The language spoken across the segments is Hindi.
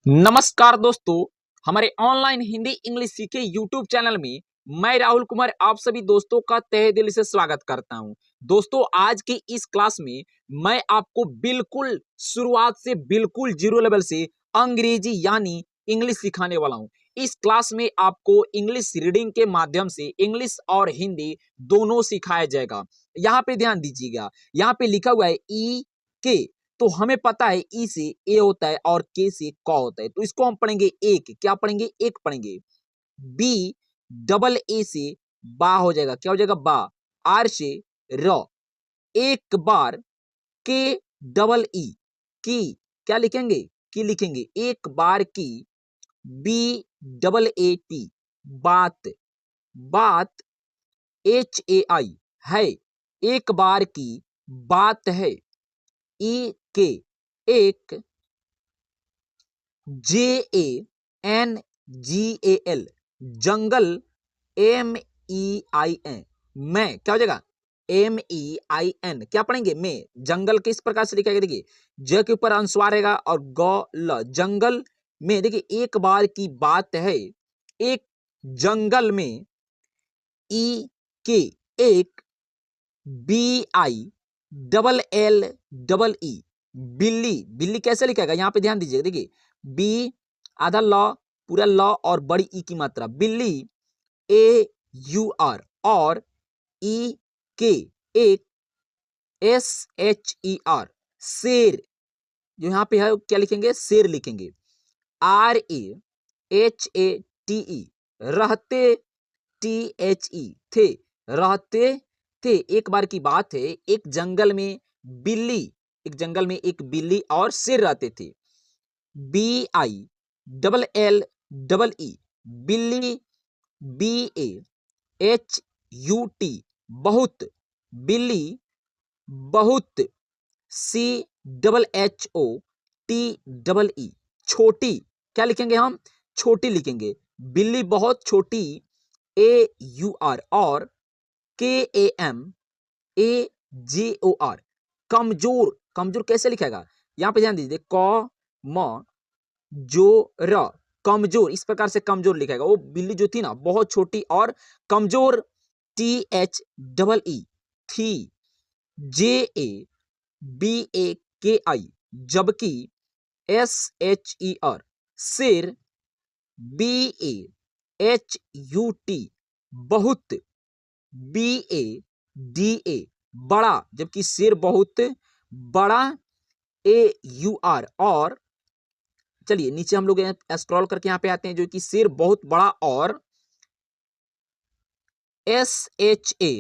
नमस्कार दोस्तों, हमारे ऑनलाइन हिंदी इंग्लिश सीखे यूट्यूब चैनल में मैं राहुल कुमार आप सभी दोस्तों का तहे दिल से स्वागत करता हूं। दोस्तों, आज की इस क्लास में मैं आपको बिल्कुल शुरुआत से बिल्कुल जीरो लेवल से अंग्रेजी यानी इंग्लिश सिखाने वाला हूं। इस क्लास में आपको इंग्लिश रीडिंग के माध्यम से इंग्लिश और हिंदी दोनों सिखाया जाएगा। यहाँ पे ध्यान दीजिएगा, यहाँ पे लिखा हुआ है ई के, तो हमें पता है ई से ए होता है और के से क होता है, तो इसको हम पढ़ेंगे एक। क्या पढ़ेंगे? एक पढ़ेंगे। बी डबल ए से बा हो जाएगा, क्या हो जाएगा? बा। आर से र। एक बार के डबल ई की, क्या लिखेंगे? की लिखेंगे। एक बार की। बी डबल ए टी बात। बात एच ए आई है, एक बार की बात है। ई के एक। J A N G A L जंगल। एम ई आई एन मैं, क्या हो जाएगा? एम ई आई एन क्या पढ़ेंगे? में। जंगल किस प्रकार से लिखा गया? देखिए, ज के ऊपर अनुस्वार रहेगा और ग ल जंगल में। देखिए, एक बार की बात है, एक जंगल में। ई के एक। B I double L double E बिल्ली। बिल्ली कैसे लिखेगा? यहां पे ध्यान दीजिएगा। देखिए, बी आधा ल पूरा ल और बड़ी ई की मात्रा बिल्ली। ए यू आर और ई के एक। एस एच ई आर शेर, जो यहां पे है क्या लिखेंगे? शेर लिखेंगे। R A H A T E रहते। टी एच ई थे, रहते थे। एक बार की बात है, एक जंगल में बिल्ली, एक जंगल में एक बिल्ली और शेर रहते थे। B I double L double E बिल्ली। B A H U T बहुत, बिल्ली बहुत। C double H O T double E छोटी, क्या लिखेंगे हम? छोटी लिखेंगे। बिल्ली बहुत छोटी। ए यू आर और के A M A J O R कमजोर। कमजोर कैसे लिखेगा? यहां पे ध्यान दीजिए, क म जो र कमजोर, इस प्रकार से कमजोर लिखेगा। वो बिल्ली जो थी ना, बहुत छोटी और कमजोर। टी एच डबल ई थी। जे A B A K I जबकि। एस एच ई आर शेर। B A H U T बहुत। बी ए डी ए बड़ा, जबकि शेर बहुत बड़ा। ए यू आर और, चलिए नीचे हम लोग स्क्रॉल करके यहां पे आते हैं, जो कि शेर बहुत बड़ा और। एस एच ए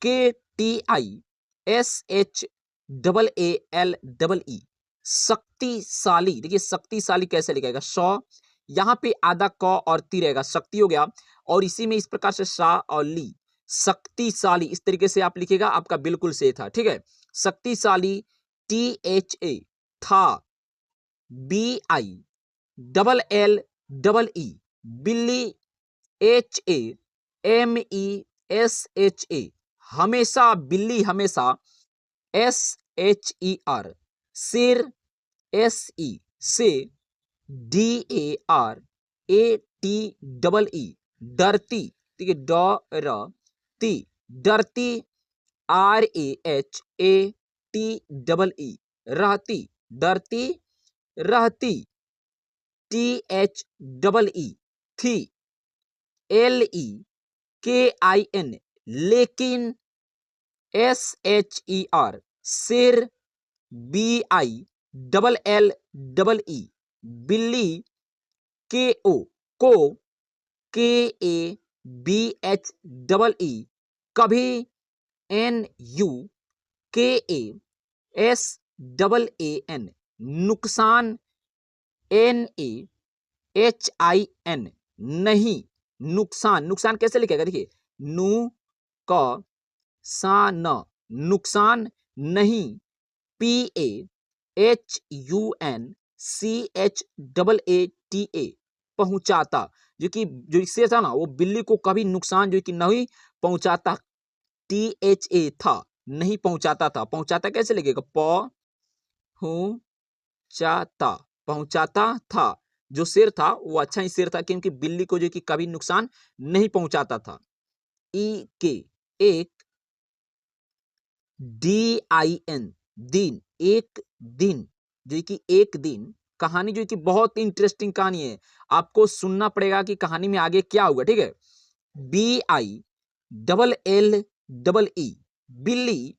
के T I S H double A L double ई शक्तिशाली। देखिए, शक्तिशाली कैसे लिखेगा? सौ, यहां पे आधा क और ती रहेगा, शक्ति हो गया। और इसी में इस प्रकार से सा और ली, शक्तिशाली इस तरीके से आप लिखेगा, आपका बिल्कुल सही था। ठीक है, शक्तिशाली। टी एच ए था। B I double L double E बिल्ली। H A M E S H A हमेशा, बिल्ली हमेशा। एस एच ई आर शेर। एस ई से। D A R A T double E डरती। ठीक है, ड र ती डरती। R A H A T double E रहती, डरती रहती। टी एच डबल ई थी। L E K I N लेकिन। एस एच ई आर शेर। B I double L double E बिल्ली। के ओ को। K A B H double E कभी। N U K A S double A N नुकसान। N A H I N नहीं, नुकसान। नुकसान कैसे लिखेगा? देखिए, नु क सा न नुकसान नहीं। P A H U N C H double A T A पहुंचाता, जो कि जो इससे था ना, वो बिल्ली को कभी नुकसान जो कि नहीं पहुंचाता। टी एच ए था, नहीं पहुंचाता था। पहुंचाता कैसे लिखेगा? प हूं चाता, पहुंचाता था। जो शेर था वो अच्छा ही शेर था, क्योंकि बिल्ली को जो कि कभी नुकसान नहीं पहुंचाता था। ई के एक, DIN दिन, एक दिन, जो कि एक दिन। कहानी जो कि बहुत इंटरेस्टिंग कहानी है, आपको सुनना पड़ेगा कि कहानी में आगे क्या होगा, ठीक है। BILLE बिल्ली,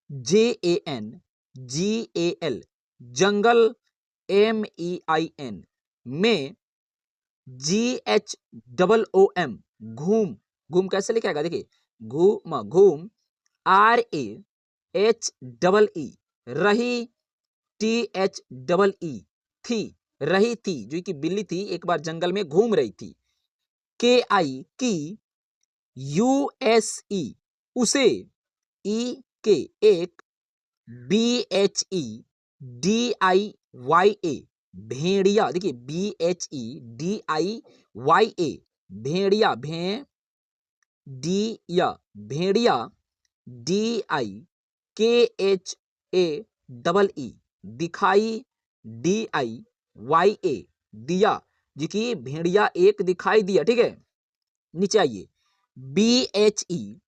JANGAL जंगल, MEIN में, GHOOM घूम, घूम कैसे लिखा जाएगा देखिए, घूम घूम, RAHEE रही, THEE थी, रही थी, जो कि बिल्ली थी एक बार जंगल में घूम रही थी। KI की, USE उसे, EK एक, BHEDIYA भेड़िया, देखिए BHEDIYA भेड़िया, भेड़िया, DIKHAEE दिखाई, DIYA दिया, जी कि भेड़िया एक दिखाई दिया, ठीक है। नीचे आइए, BHEDIYA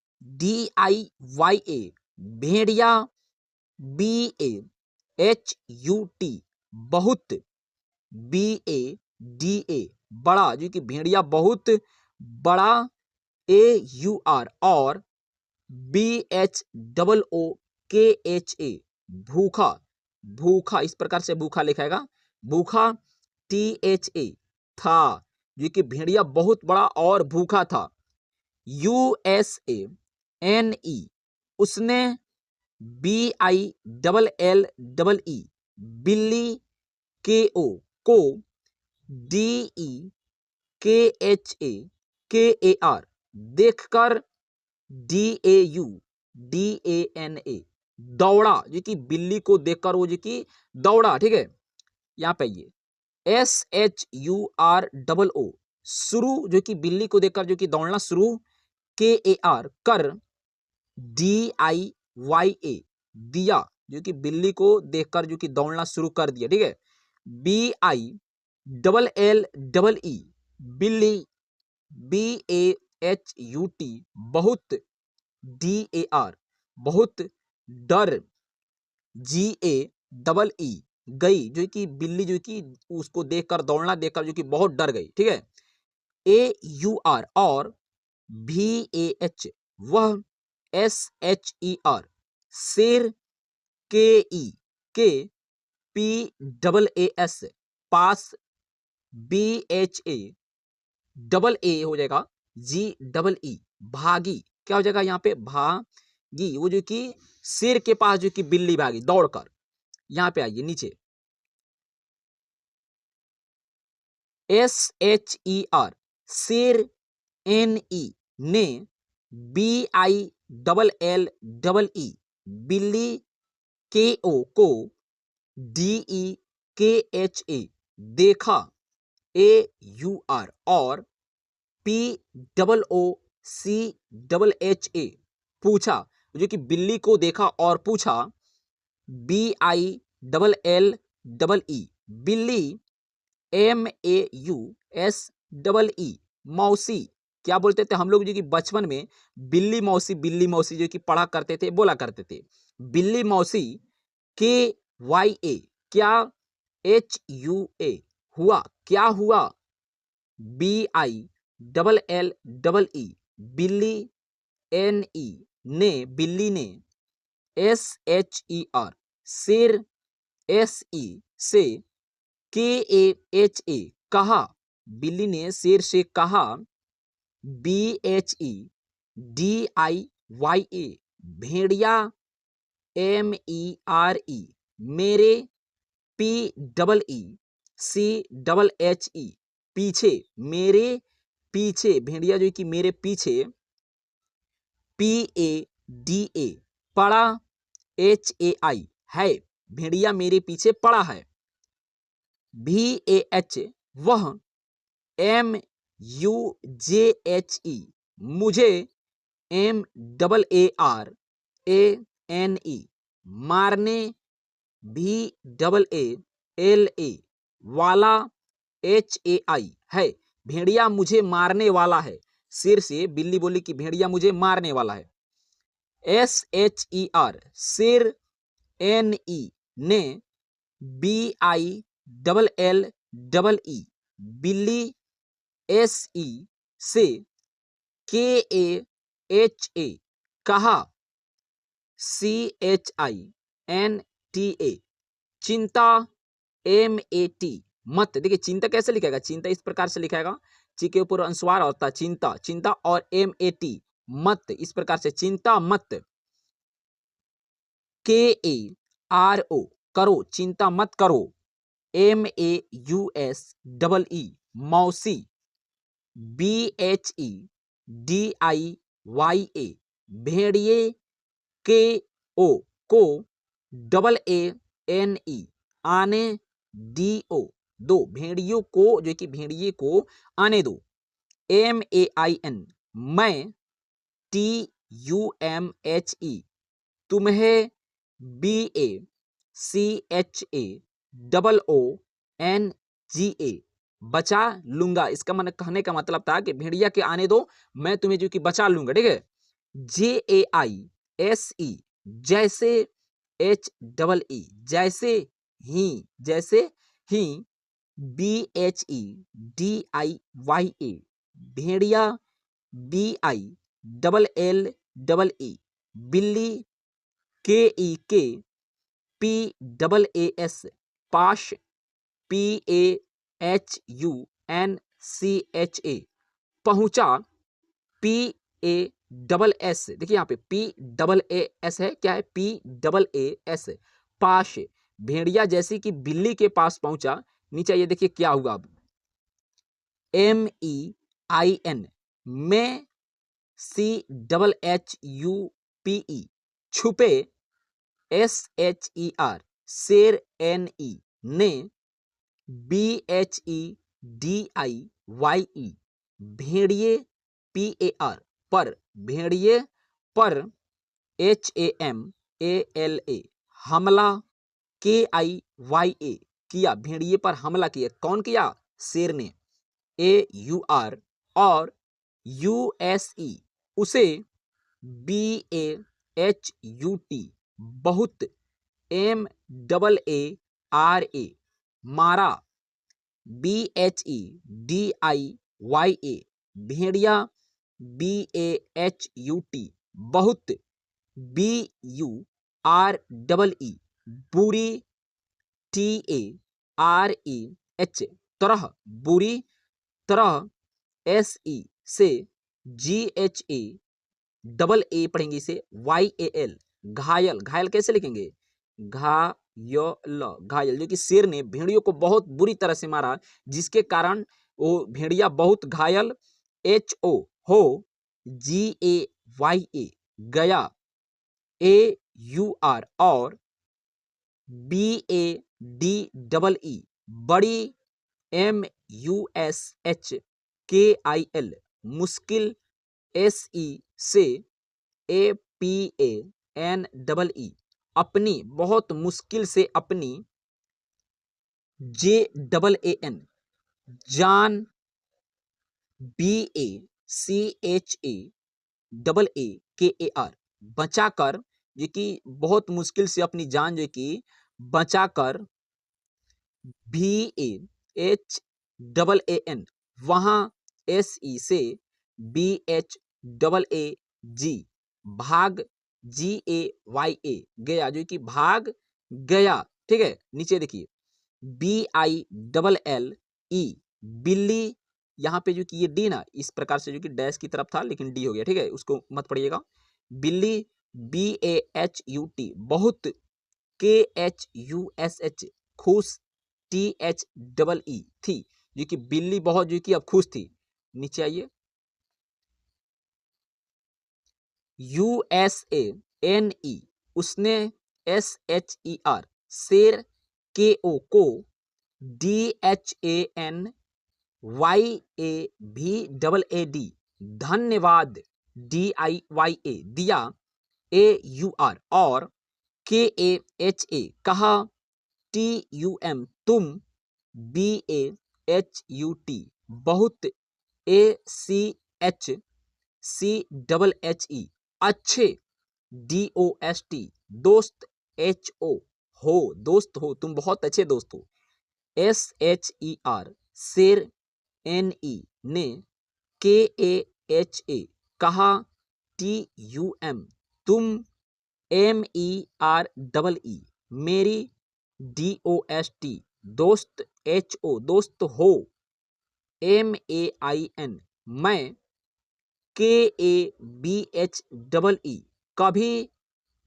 भेड़िया, BAHUT बहुत, BADA बड़ा, जो कि भेड़िया बहुत बड़ा, AUR और, BHOOKHA भूखा, भूखा इस प्रकार से भूखा लिखाएगा, भूखा, THA था, जो कि भेड़िया बहुत बड़ा और भूखा था। USANE उसने, BILLE बिल्ली, KO को, DEKHAKAR देखकर, DAUDANA दौड़ा, जो कि बिल्ली को देखकर वो जो कि दौड़ा, ठीक है। यहाँ पे आइए, SHUROO शुरू, जो कि बिल्ली को देखकर जो कि दौड़ना शुरू, KAR कर, DIYA दिया, जो कि बिल्ली को देखकर जो कि दौड़ना शुरू कर दिया, ठीक है। BILLLE बिल्ली, BAHUT बहुत, DAR बहुत डर, GAEE गई, जो कि बिल्ली जो कि उसको देखकर दौड़ना देखकर जो कि बहुत डर गई, ठीक है। AUR और, VAH वह, SHER शेर, KE के, PAAS pass, BHA double A हो जाएगा, GEE भागी, क्या हो जाएगा यहाँ पे, भागी, वो जो कि शेर के पास जो कि बिल्ली भागी दौड़कर। यहाँ पे आइए नीचे, SHER शेर, NE ने, BILLLE बिल्ली, KO को, DEKHA देखा, AUR और, POOCHHA पूछा, जो कि बिल्ली को देखा और पूछा, BILLLE बिल्ली, MAUSEE मौसी, क्या बोलते थे हम लोग जो कि बचपन में, बिल्ली मौसी जो कि पढ़ा करते थे, बोला करते थे, बिल्ली मौसी, KYA क्या, HUA हुआ, क्या हुआ, BILLLE बिल्ली, NE ने, बिल्ली ने, SHER शेर, SE से, KAHA कहा, बिल्ली ने शेर से कहा, BHEDIYA भेड़िया, MERE मेरे, PEECHHE पीछे, मेरे पीछे, भेड़िया जो कि मेरे पीछे, PADA पड़ा, HAI है, भेड़िया मेरे पीछे पड़ा है, VAH वह, MUJHE मुझे, MARANE मारने, VAALA वाला, HAI है, भेड़िया मुझे मारने वाला है। शेर से बिल्ली बोली कि भेड़िया मुझे मारने वाला है। SHER शेर, NE ने, BILLE बिल्ली, SE से, KAHA कहा, CHINTA चिंता, MAT मत। देखिए चिंता कैसे लिखेगा, चिंता इस प्रकार से लिखेगा, ची के ऊपर अनुस्वार होता है चिंता, चिंता, और MAT मत, इस प्रकार से चिंता मत। KARO करो, चिंता मत करो। MAUSEE मौसी। BHEDIYA भेड़िए। KO को, AANE आने, DO दो, भेड़ियों को, जो कि भेड़िए को आने दो। MAIN मैं। TUMHE तुम्हें। BACHAOONGA बचा लूंगा। इसका मन कहने का मतलब था कि भेड़िया के आने दो, मैं तुम्हें जो कि बचा लूंगा, ठीक है। JAISE जैसे, HEE जैसे ही, जैसे ही। BHEDIYA भेड़िया। BILLLE बिल्ली। KEK PAAS पाश। PAHUNCHA पहुंचा। PASS देखिए यहाँ पे PAAS है, क्या है, PAAS पाश, भेड़िया जैसी कि बिल्ली के पास पहुंचा। नीचे ये देखिए क्या हुआ अब। MEIN में। CHHUPE छुपे। SHER शेर, NE ने। BHEDIYE भेड़िए। PAR पर, भेड़िए पर। HAMALA हमला। KIYA किया, भेड़िए पर हमला किया। कौन किया, शेर ने। AUR और USE उसे। BAHUT बहुत। MAARA मारा। BHEDIYA भेड़िया। BAHUT बहुत। BUREE बुरी। TAREH तरह, बुरी तरह। SE से। GHA पढ़ेंगे इसे, YAL घायल। घायल कैसे लिखेंगे, घायल, घायल, जो कि शेर ने भेड़ियों को बहुत बुरी तरह से मारा, जिसके कारण वो भेड़िया बहुत घायल। HO हो। GAYA गया। AUR और BADEE बड़ी। MUSHKIL मुश्किल। SE से। APANEE अपनी, बहुत मुश्किल से अपनी। JAAN जान। BACHAAKAR बचाकर, जो कि बहुत मुश्किल से अपनी जान जो कि बचाकर। VAHAAN वहां। SE से। BHAAG भाग। GAYA गया, जो कि भाग गया, ठीक है। नीचे देखिए BILLE बिल्ली, यहाँ पे जो कि ये डी ना इस प्रकार से जो कि डैश की तरफ था, लेकिन डी हो गया, ठीक है, उसको मत पढ़िएगा। बिल्ली। BAHUT बहुत। KHUSH खुश। THEE थी, जो कि बिल्ली बहुत जो कि अब खुश थी। नीचे आइए। USANE उसने। SHER शेर। KO को। DHANYAVAAD धन्यवाद। DIYA दिया। AUR और। KAHA कहा। TUM तुम। BA बहुत, ACHCHE अच्छे, DOST दोस्त, HO हो, दोस्त हो, तुम बहुत अच्छे दोस्त हो, SHER शेर, NE ने, KAHA कहा, TUM तुम, MEREE मेरी, DOST दोस्त, HO दोस्त हो, MAIN मैं, KABHEE कभी,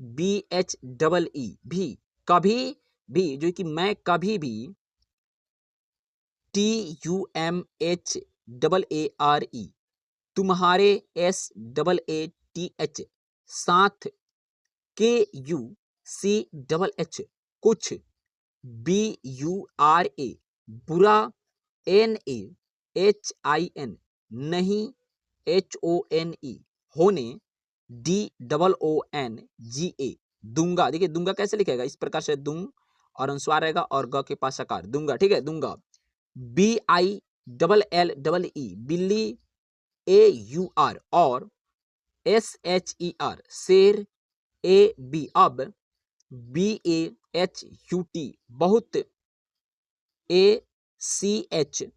BHEE भी, कभी भी जो कि मैं कभी भी, TUMHARE तुम्हारे, SAATH साथ, KUCHH कुछ, BURA बुरा, NAHIN नहीं, HONE होने, DOONGA दूंगा। देखिए दूंगा कैसे लिखेगा, इस प्रकार से दूं और अनुस्वार रहेगा और ग के पास सकार, दूंगा, ठीक है, दूंगा। BILLE बिल्ली, AUR और, SHER शेर, AB अब, BAHUT बहुत, ACHCHHE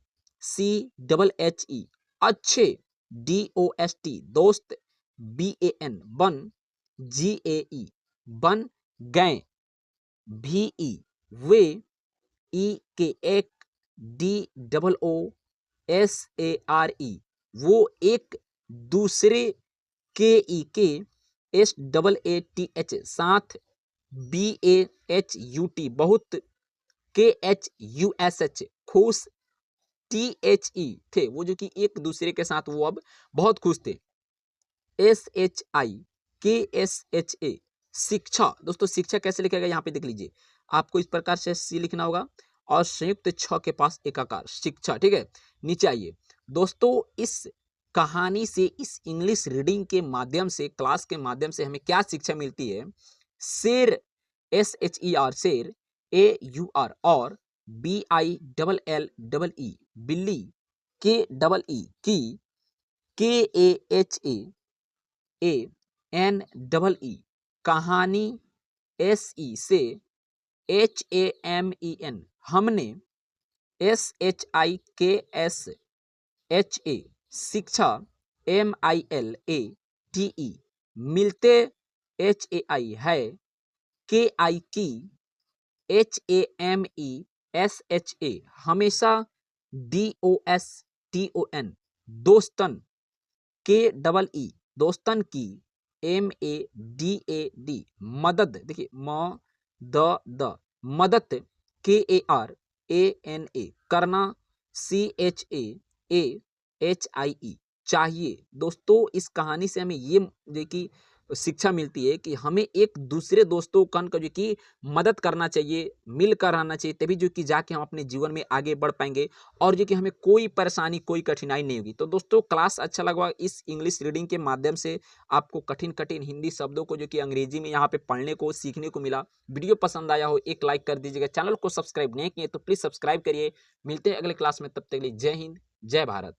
अच्छे, DOST दोस्त, BAN बन, GAE बन गए, VE वे, EK एक, DOOSARE वो एक दूसरे, KE SAATH साथ, BAHUT बहुत, KHUSH खुश, THE थे वो जो कि एक दूसरे के साथ वो अब बहुत खुश थे, SHIKSHA शिक्षा। दोस्तों शिक्षा कैसे लिखेगा यहाँ पे देख लीजिए, आपको इस प्रकार से सी लिखना होगा और संयुक्त छ के पास एकाकार, शिक्षा, ठीक है। नीचे आइए दोस्तों, इस कहानी से, इस इंग्लिश रीडिंग के माध्यम से, क्लास के माध्यम से हमें क्या शिक्षा मिलती है। शेर, SHER शेर, AUR और, BILLE बिल्ली, KEE की, KAHANEE कहानी, SE से, HAMEN हमने, SHIKSHA शिक्षा, MILATE मिलते, HAI है, KI की, HAMESHA हमेशा, DOSTON दोस्तन, KEE दोस्तन की, MADAD मदद, देखिए मदद, KARANA करना, CHAAHIE चाहिए। दोस्तों इस कहानी से हमें ये जो कि शिक्षा मिलती है कि हमें एक दूसरे दोस्तों कन का जो कि मदद करना चाहिए, मिलकर रहना चाहिए, तभी जो कि जाके हम अपने जीवन में आगे बढ़ पाएंगे और जो कि हमें कोई परेशानी, कोई कठिनाई नहीं होगी। तो दोस्तों क्लास अच्छा लगा इस इंग्लिश रीडिंग के माध्यम से, आपको कठिन कठिन हिंदी शब्दों को जो कि अंग्रेजी में यहाँ पे पढ़ने को, सीखने को मिला। वीडियो पसंद आया हो एक लाइक कर दीजिएगा, चैनल को सब्सक्राइब नहीं किए तो प्लीज सब्सक्राइब करिए। मिलते हैं अगले क्लास में, तब तक के लिए जय हिंद, जय भारत।